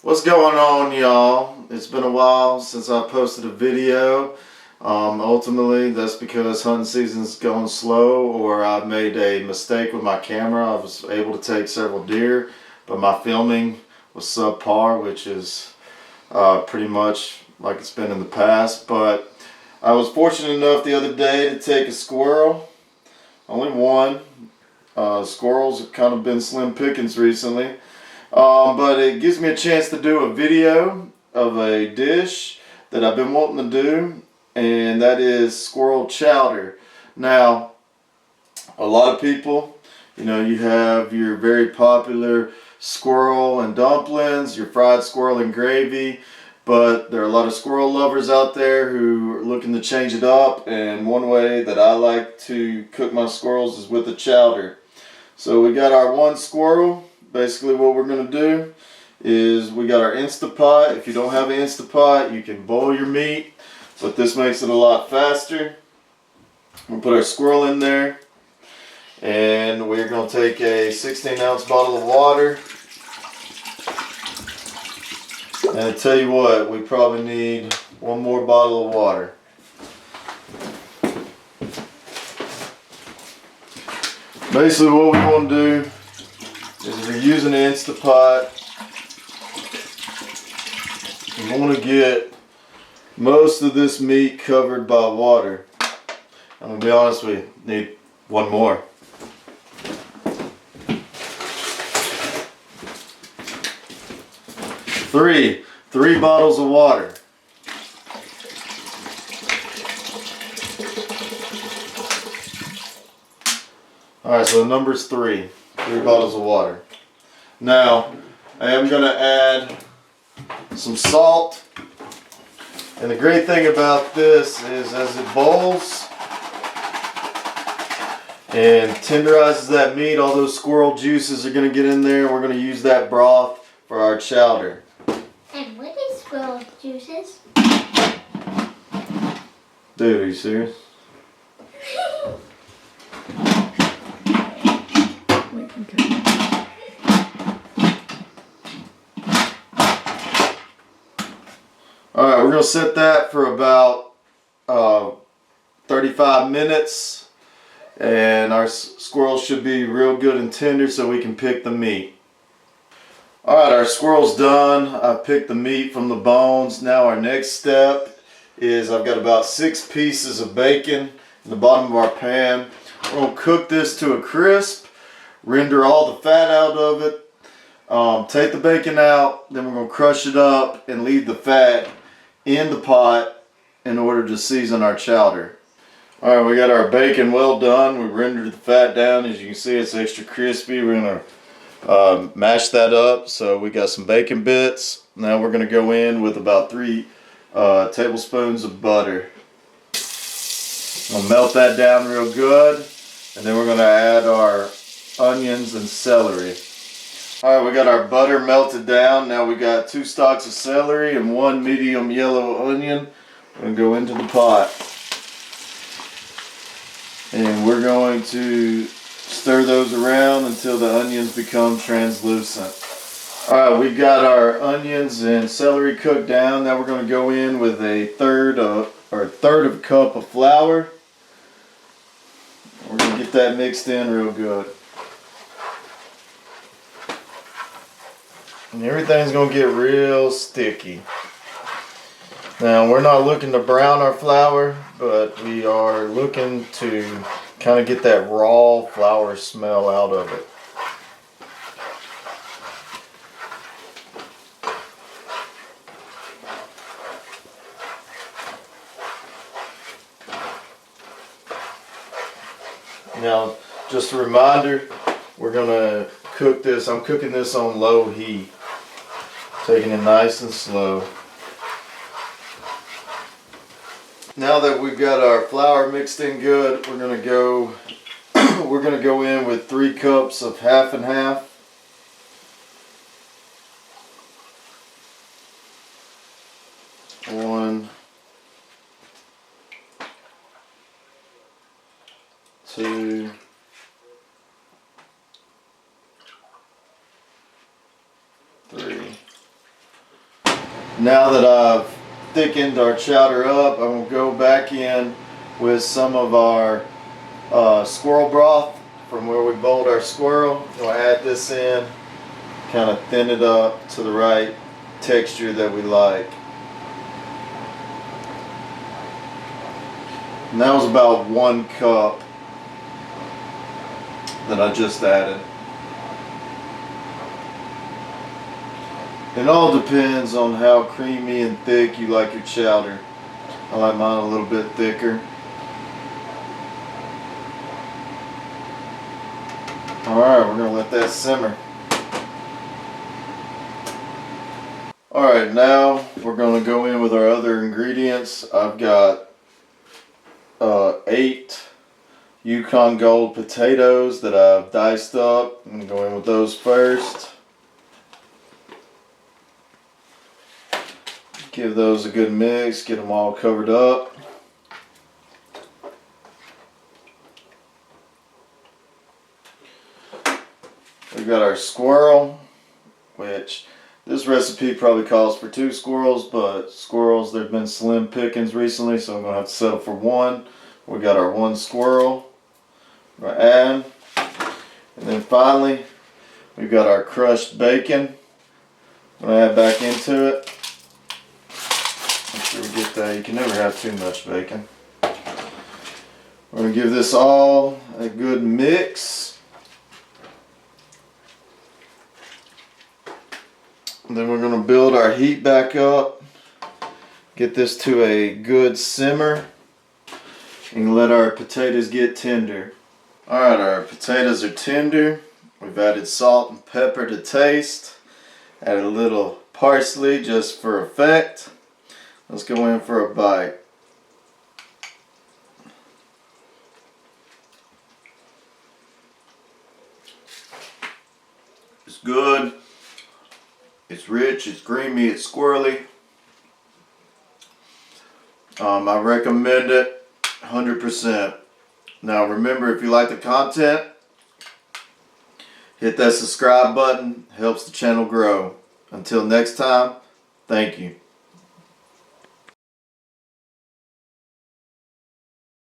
What's going on, y'all? It's been a while since I posted a video. Ultimately, that's because hunting season's going slow, or I made a mistake with my camera. I was able to take several deer, but my filming was subpar, which is pretty much like it's been in the past. But I was fortunate enough the other day to take a squirrel. Only one. Squirrels have kind of been slim pickings recently. But it gives me a chance to do a video of a dish that I've been wanting to do, and that is squirrel chowder. Now, a lot of people, you have your very popular squirrel and dumplings, your fried squirrel and gravy, but there are a lot of squirrel lovers out there who are looking to change it up, and one way that I like to cook my squirrels is with a chowder. So we got our one squirrel. Basically what we're going to do is we got our Instapot. If you don't have an Instapot, you can boil your meat, but this makes it a lot faster. We'll put our squirrel in there, and we're going to take a 16-ounce bottle of water. And I tell you what, we probably need one more bottle of water. Basically what we want to do is, if you're using an Instapot, you want to get most of this meat covered by water. I'm going to be honest with you, need one more. Three bottles of water. Alright, so the number's 3 bottles of water. Now, I am going to add some salt. And the great thing about this is, as it boils and tenderizes that meat, all those squirrel juices are going to get in there. We're going to use that broth for our chowder. And what is squirrel juices? Dude, are you serious? Alright, we're going to set that for about 35 minutes, and our squirrel should be real good and tender so we can pick the meat. Alright, our squirrel's done. I picked the meat from the bones. Now our next step is, I've got about 6 pieces of bacon in the bottom of our pan. We're going to cook this to a crisp, render all the fat out of it, take the bacon out, then we're going to crush it up and leave the fat in the pot in order to season our chowder. Alright, we got our bacon well done. We rendered the fat down. As you can see, it's extra crispy. We're going to mash that up. So we got some bacon bits. Now we're going to go in with about 3 tablespoons of butter. We'll melt that down real good, and then we're going to add our onions and celery. Alright, we got our butter melted down. Now we got 2 stalks of celery and 1 medium yellow onion. We're going to go into the pot. And we're going to stir those around until the onions become translucent. Alright, we got our onions and celery cooked down. Now we're going to go in with a third of a cup of flour. We're going to get that mixed in real good. And everything's going to get real sticky. Now, we're not looking to brown our flour, but we are looking to kind of get that raw flour smell out of it. Now, just a reminder, we're going to cook this. I'm cooking this on low heat. Taking it nice and slow. Now that we've got our flour mixed in good, we're gonna go in with 3 cups of half and half. One, 2, 3, Now that I've thickened our chowder up, I'm going to go back in with some of our squirrel broth from where we boiled our squirrel. We'll add this in, kind of thin it up to the right texture that we like. And that was about 1 cup that I just added. It all depends on how creamy and thick you like your chowder. I like mine a little bit thicker. Alright, we're going to let that simmer. Alright, now we're going to go in with our other ingredients. I've got 8 Yukon Gold potatoes that I've diced up. I'm going to go in with those first. Give those a good mix, get them all covered up. We've got our squirrel, which this recipe probably calls for 2 squirrels, but squirrels, there've been slim pickings recently, so I'm going to have to settle for 1. We got our 1 squirrel. We're going to add. And then finally, we've got our crushed bacon. I'm going to add back into it. Make sure we get that. You can never have too much bacon. We're going to give this all a good mix. And then we're going to build our heat back up. Get this to a good simmer. And let our potatoes get tender. Alright, our potatoes are tender. We've added salt and pepper to taste. Added a little parsley just for effect. Let's go in for a bite. It's good. It's rich, it's creamy, it's squirrely. I recommend it 100%. Now remember, if you like the content, hit that subscribe button. Helps the channel grow. Until next time, thank you.